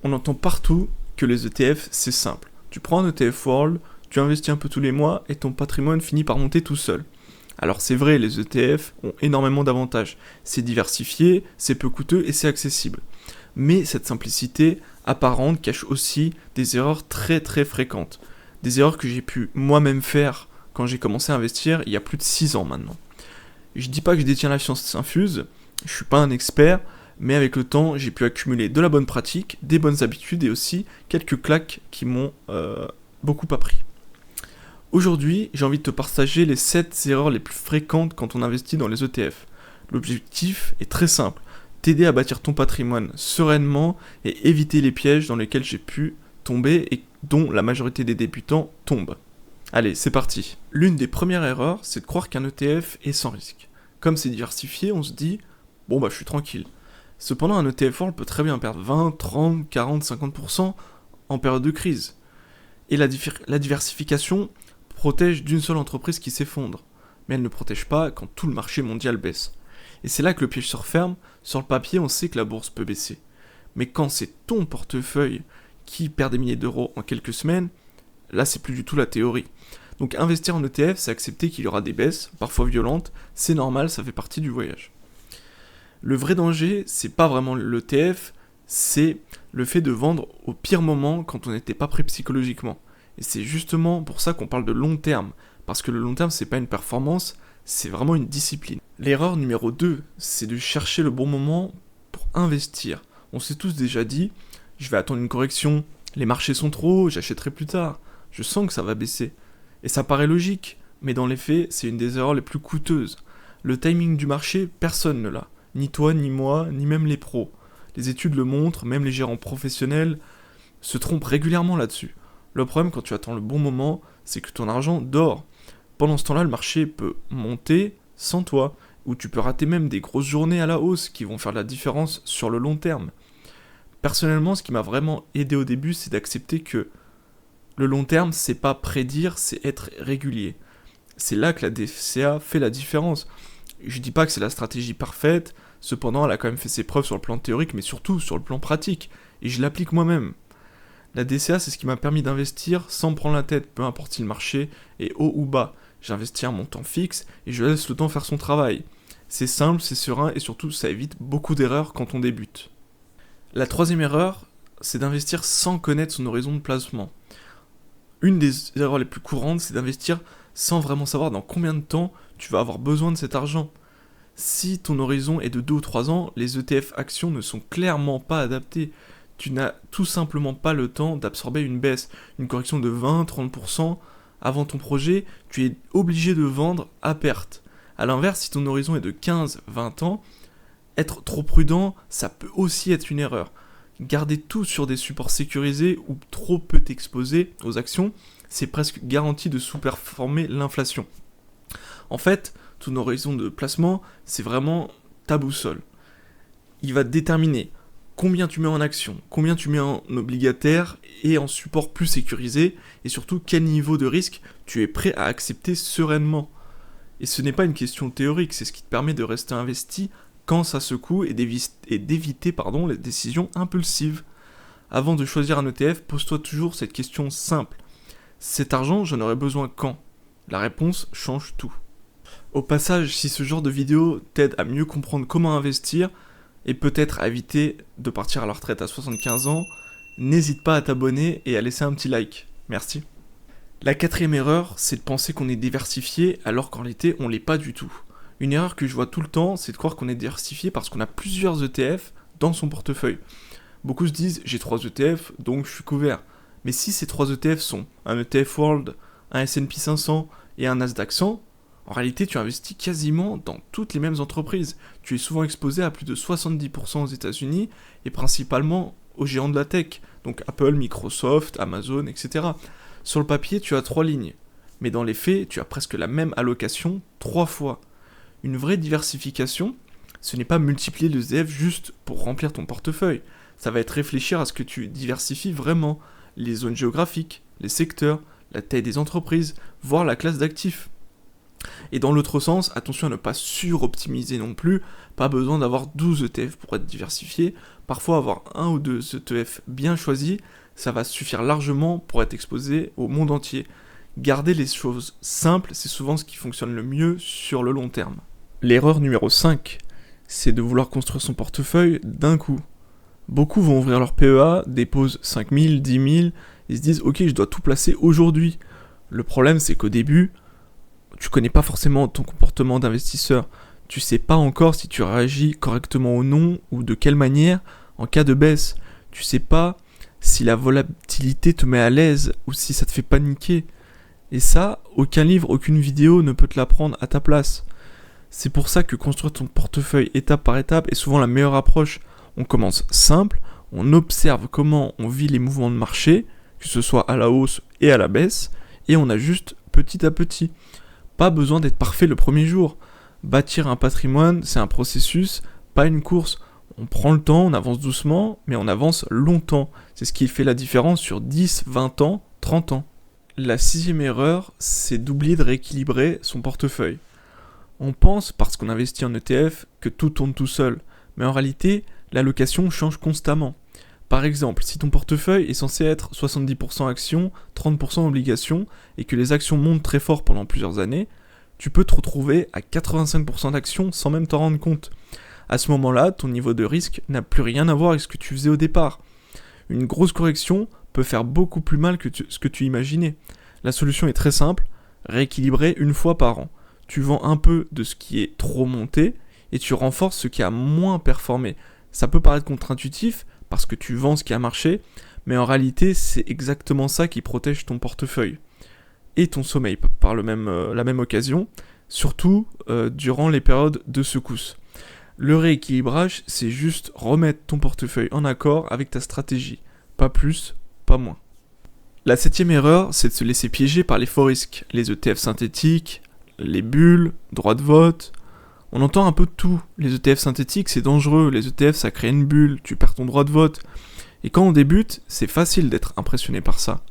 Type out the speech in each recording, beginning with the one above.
On entend partout que les ETF, c'est simple. Tu prends un ETF World, tu investis un peu tous les mois et ton patrimoine finit par monter tout seul. Alors c'est vrai, les ETF ont énormément d'avantages. C'est diversifié, c'est peu coûteux et c'est accessible. Mais cette simplicité apparente cache aussi des erreurs très très fréquentes. Des erreurs que j'ai pu moi-même faire quand j'ai commencé à investir il y a plus de 6 ans maintenant. Je dis pas que je détiens la science infuse, je suis pas un expert, mais avec le temps, j'ai pu accumuler de la bonne pratique, des bonnes habitudes et aussi quelques claques qui m'ont beaucoup appris. Aujourd'hui, j'ai envie de te partager les 7 erreurs les plus fréquentes quand on investit dans les ETF. L'objectif est très simple, t'aider à bâtir ton patrimoine sereinement et éviter les pièges dans lesquels j'ai pu tomber et dont la majorité des débutants tombent. Allez, c'est parti. L'une des premières erreurs, c'est de croire qu'un ETF est sans risque. Comme c'est diversifié, on se dit « bon bah je suis tranquille ». Cependant, un ETF World peut très bien perdre 20, 30, 40, 50% en période de crise. Et la diversification protège d'une seule entreprise qui s'effondre, mais elle ne protège pas quand tout le marché mondial baisse. Et c'est là que le piège se referme. Sur le papier, on sait que la bourse peut baisser. Mais quand c'est ton portefeuille qui perd des milliers d'euros en quelques semaines, là c'est plus du tout la théorie. Donc investir en ETF, c'est accepter qu'il y aura des baisses, parfois violentes, c'est normal, ça fait partie du voyage. Le vrai danger, c'est pas vraiment l'ETF, c'est le fait de vendre au pire moment quand on n'était pas prêt psychologiquement. Et c'est justement pour ça qu'on parle de long terme, parce que le long terme c'est pas une performance, c'est vraiment une discipline. L'erreur numéro 2, c'est de chercher le bon moment pour investir. On s'est tous déjà dit, je vais attendre une correction, les marchés sont trop hauts, j'achèterai plus tard, je sens que ça va baisser. Et ça paraît logique, mais dans les faits, c'est une des erreurs les plus coûteuses. Le timing du marché, personne ne l'a. Ni toi, ni moi, ni même les pros. Les études le montrent, même les gérants professionnels se trompent régulièrement là-dessus. Le problème quand tu attends le bon moment, c'est que ton argent dort. Pendant ce temps-là, le marché peut monter sans toi, ou tu peux rater même des grosses journées à la hausse qui vont faire la différence sur le long terme. Personnellement, ce qui m'a vraiment aidé au début, c'est d'accepter que le long terme, c'est pas prédire, c'est être régulier. C'est là que la DCA fait la différence. Je dis pas que c'est la stratégie parfaite, cependant elle a quand même fait ses preuves sur le plan théorique, mais surtout sur le plan pratique, et je l'applique moi-même. La DCA, c'est ce qui m'a permis d'investir sans me prendre la tête, peu importe si le marché est haut ou bas. J'investis un montant fixe et je laisse le temps faire son travail. C'est simple, c'est serein et surtout ça évite beaucoup d'erreurs quand on débute. La troisième erreur, c'est d'investir sans connaître son horizon de placement. Une des erreurs les plus courantes, c'est d'investir sans vraiment savoir dans combien de temps tu vas avoir besoin de cet argent. Si ton horizon est de 2 ou 3 ans, les ETF actions ne sont clairement pas adaptés. Tu n'as tout simplement pas le temps d'absorber une baisse, une correction de 20-30% avant ton projet, tu es obligé de vendre à perte. A l'inverse, si ton horizon est de 15-20 ans, être trop prudent, ça peut aussi être une erreur. Garder tout sur des supports sécurisés ou trop peu t'exposer aux actions, c'est presque garanti de sous-performer l'inflation. En fait, ton horizon de placement, c'est vraiment ta boussole. Il va déterminer combien tu mets en action, combien tu mets en obligataire et en support plus sécurisé, et surtout quel niveau de risque tu es prêt à accepter sereinement. Et ce n'est pas une question théorique, c'est ce qui te permet de rester investi quand ça secoue et d'éviter les décisions impulsives. Avant de choisir un ETF, pose-toi toujours cette question simple. Cet argent, j'en aurai besoin quand ? La réponse change tout. Au passage, si ce genre de vidéo t'aide à mieux comprendre comment investir, et peut-être à éviter de partir à la retraite à 75 ans, n'hésite pas à t'abonner et à laisser un petit like. Merci. La quatrième erreur, c'est de penser qu'on est diversifié alors qu'en réalité on l'est pas du tout. Une erreur que je vois tout le temps, c'est de croire qu'on est diversifié parce qu'on a plusieurs ETF dans son portefeuille. Beaucoup se disent j'ai 3 ETF donc je suis couvert. Mais si ces 3 ETF sont un ETF World, un S&P 500 et un Nasdaq 100, en réalité, tu investis quasiment dans toutes les mêmes entreprises. Tu es souvent exposé à plus de 70% aux États-Unis et principalement aux géants de la tech, donc Apple, Microsoft, Amazon, etc. Sur le papier, tu as 3 lignes, mais dans les faits, tu as presque la même allocation 3 fois. Une vraie diversification, ce n'est pas multiplier les ETF juste pour remplir ton portefeuille. Ça va être réfléchir à ce que tu diversifies vraiment, les zones géographiques, les secteurs, la taille des entreprises, voire la classe d'actifs. Et dans l'autre sens, attention à ne pas suroptimiser non plus, pas besoin d'avoir 12 ETF pour être diversifié, Parfois, avoir un ou deux ETF bien choisis, ça va suffire largement pour être exposé au monde entier. Garder les choses simples, c'est souvent ce qui fonctionne le mieux sur le long terme. L'erreur numéro 5, c'est de vouloir construire son portefeuille d'un coup. Beaucoup vont ouvrir leur PEA, déposent 5 000, 10 000, et se disent « Ok, je dois tout placer aujourd'hui ». Le problème, c'est qu'au début, tu connais pas forcément ton comportement d'investisseur. Tu sais pas encore si tu réagis correctement ou non, ou de quelle manière, en cas de baisse. Tu sais pas si la volatilité te met à l'aise, ou si ça te fait paniquer. Et ça, aucun livre, aucune vidéo ne peut te l'apprendre à ta place. C'est pour ça que construire ton portefeuille étape par étape est souvent la meilleure approche. On commence simple, on observe comment on vit les mouvements de marché, que ce soit à la hausse et à la baisse, et on ajuste petit à petit. Pas besoin d'être parfait le premier jour. Bâtir un patrimoine, c'est un processus, pas une course. On prend le temps, on avance doucement, mais on avance longtemps. C'est ce qui fait la différence sur 10, 20 ans, 30 ans. La 6e erreur, c'est d'oublier de rééquilibrer son portefeuille. On pense, parce qu'on investit en ETF, que tout tourne tout seul. Mais en réalité, l'allocation change constamment. Par exemple, si ton portefeuille est censé être 70% actions, 30% obligations, et que les actions montent très fort pendant plusieurs années, tu peux te retrouver à 85% d'actions sans même t'en rendre compte. À ce moment-là, ton niveau de risque n'a plus rien à voir avec ce que tu faisais au départ. Une grosse correction peut faire beaucoup plus mal que ce que tu imaginais. La solution est très simple, rééquilibrer une fois par an. Tu vends un peu de ce qui est trop monté et tu renforces ce qui a moins performé. Ça peut paraître contre-intuitif parce que tu vends ce qui a marché, mais en réalité, c'est exactement ça qui protège ton portefeuille et ton sommeil par la même occasion, surtout durant les périodes de secousse. Le rééquilibrage, c'est juste remettre ton portefeuille en accord avec ta stratégie. Pas plus, pas moins. La 7e erreur, c'est de se laisser piéger par les faux risques, les ETF synthétiques, les bulles, droits de vote. On entend un peu de tout. Les ETF synthétiques, c'est dangereux. Les ETF, ça crée une bulle, tu perds ton droit de vote. Et quand on débute, c'est facile d'être impressionné par ça.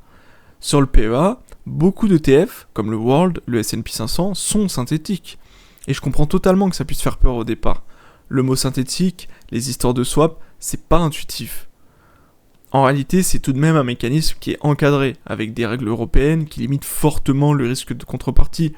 Sur le PEA, beaucoup d'ETF, comme le World, le S&P 500, sont synthétiques. Et je comprends totalement que ça puisse faire peur au départ. Le mot synthétique, les histoires de swap, c'est pas intuitif. En réalité, c'est tout de même un mécanisme qui est encadré, avec des règles européennes qui limitent fortement le risque de contrepartie.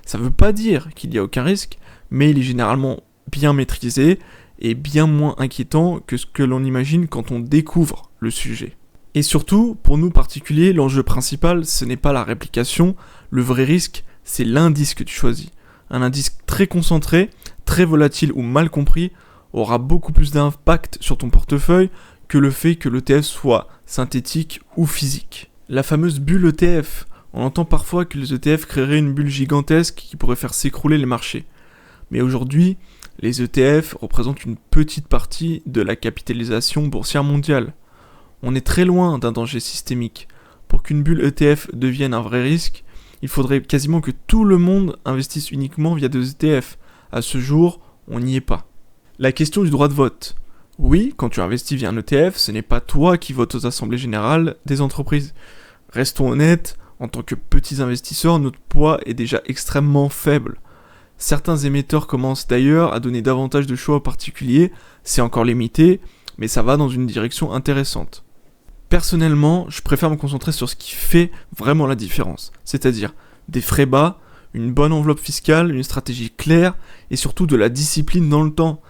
Ça veut pas dire qu'il n'y a aucun risque, mais il est généralement bien maîtrisé et bien moins inquiétant que ce que l'on imagine quand on découvre le sujet. Et surtout, pour nous particuliers, l'enjeu principal, ce n'est pas la réplication, le vrai risque, c'est l'indice que tu choisis. Un indice très concentré, très volatile ou mal compris, aura beaucoup plus d'impact sur ton portefeuille que le fait que l'ETF soit synthétique ou physique. La fameuse bulle ETF, on entend parfois que les ETF créeraient une bulle gigantesque qui pourrait faire s'écrouler les marchés. Mais aujourd'hui, les ETF représentent une petite partie de la capitalisation boursière mondiale. On est très loin d'un danger systémique. Pour qu'une bulle ETF devienne un vrai risque, il faudrait quasiment que tout le monde investisse uniquement via des ETF. À ce jour, on n'y est pas. La question du droit de vote. Oui, quand tu investis via un ETF, ce n'est pas toi qui votes aux assemblées générales des entreprises. Restons honnêtes, en tant que petits investisseurs, notre poids est déjà extrêmement faible. Certains émetteurs commencent d'ailleurs à donner davantage de choix aux particuliers, c'est encore limité, mais ça va dans une direction intéressante. Personnellement, je préfère me concentrer sur ce qui fait vraiment la différence, c'est-à-dire des frais bas, une bonne enveloppe fiscale, une stratégie claire et surtout de la discipline dans le temps.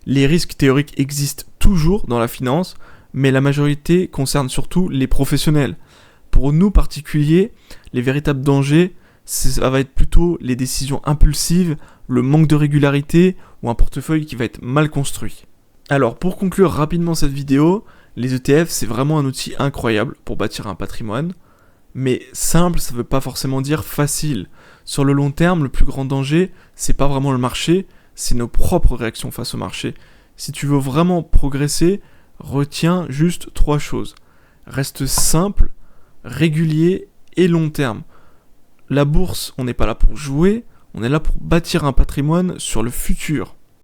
Les risques théoriques existent toujours dans la finance, mais la majorité concerne surtout les professionnels. Pour nous particuliers, les véritables dangers, ça va être plutôt les décisions impulsives, le manque de régularité ou un portefeuille qui va être mal construit. Alors pour conclure rapidement cette vidéo, les ETF c'est vraiment un outil incroyable pour bâtir un patrimoine, mais simple ça veut pas forcément dire facile. Sur le long terme, le plus grand danger, c'est pas vraiment le marché, c'est nos propres réactions face au marché. Si tu veux vraiment progresser, retiens juste 3 choses. Reste simple, régulier et long terme. La bourse, on n'est pas là pour jouer, on est là pour bâtir un patrimoine sur le futur.